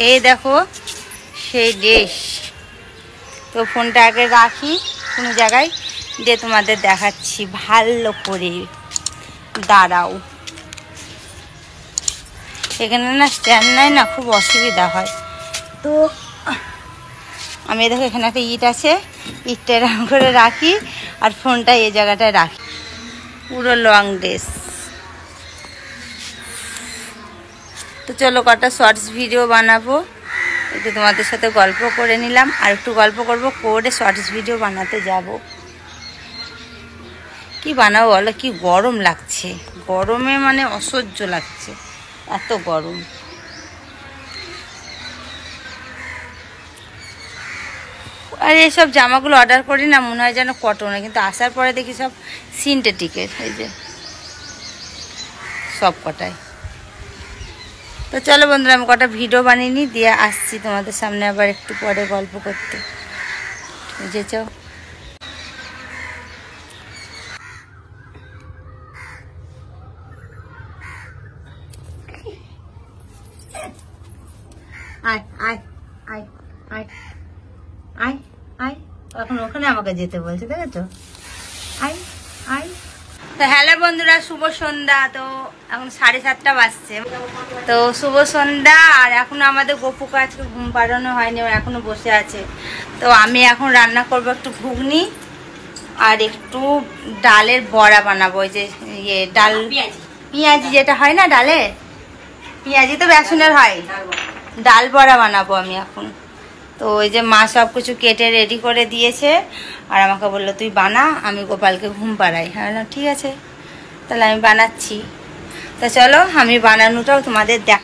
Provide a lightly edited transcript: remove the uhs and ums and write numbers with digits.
এই দেখো সেই ড্রেস। তো ফোনটা আগে রাখি কোনো জায়গায়, দিয়ে তোমাদের দেখাচ্ছি ভালো করে। দাঁড়াও, এখানে না স্ট্যান্ড নাই না, খুব অসুবিধা হয়। তো আমি দেখো এখানে একটা ইট আছে, ইটটা এরকম করে রাখি আর ফোনটা এই জায়গাটায় রাখি। পুরো লং ড্রেস। তো চলো কটা শর্টস ভিডিও বানাবো, একটু তোমাদের সাথে গল্প করে নিলাম, আর একটু গল্প করব করে শর্টস ভিডিও বানাতে যাব। কি বানাবো বলো, কি গরম লাগছে, গরমে মানে অসহ্য লাগছে, এত গরম। আর এইসব জামাগুলো অর্ডার করি না, মনে হয় যেন কটনে, কিন্তু আসার পরে দেখি সব সিনথেটিকের, এই যে সব কটাই। তো চলো বন্ধুরা, আমি কটা ভিডিও বানিয়ে নিই, দিয়ে আসছি তোমাদের সামনে আবার একটু পরে গল্প করতে, বুঝেছ? আয় আয় আয় আয় আয় আয়, এখন ওখানে আমাকে যেতে বলছে, দেখেছো? আয় আয়। তো হ্যালো বন্ধুরা, শুভ সন্ধ্যা। তো এখন 7:30 বাজছে। তো শুভ সন্ধ্যা। আর এখনো আমাদের গপুকে আজকে ঘুম পাড়ানো হয়নি, এখনো বসে আছে। তো আমি এখন রান্না করব একটু ঘুগনি আর একটু ডালের বড়া বানাবো। ওই যে ইয়ে ডাল পেঁয়াজি যেটা হয় না, ডালে পেঁয়াজি তো বেসনের হয়, ডাল বড়া বানাবো আমি এখন। তো ওই যে মা সব কিছু কেটে রেডি করে দিয়েছে, আর আমাকে বললো তুই বানা, আমি গোপালকে ঘুম পাড়াই। হ্যাঁ ঠিক আছে, তাহলে আমি বানাচ্ছি। তা চলো আমি বানানোটাও তোমাদের দেখ।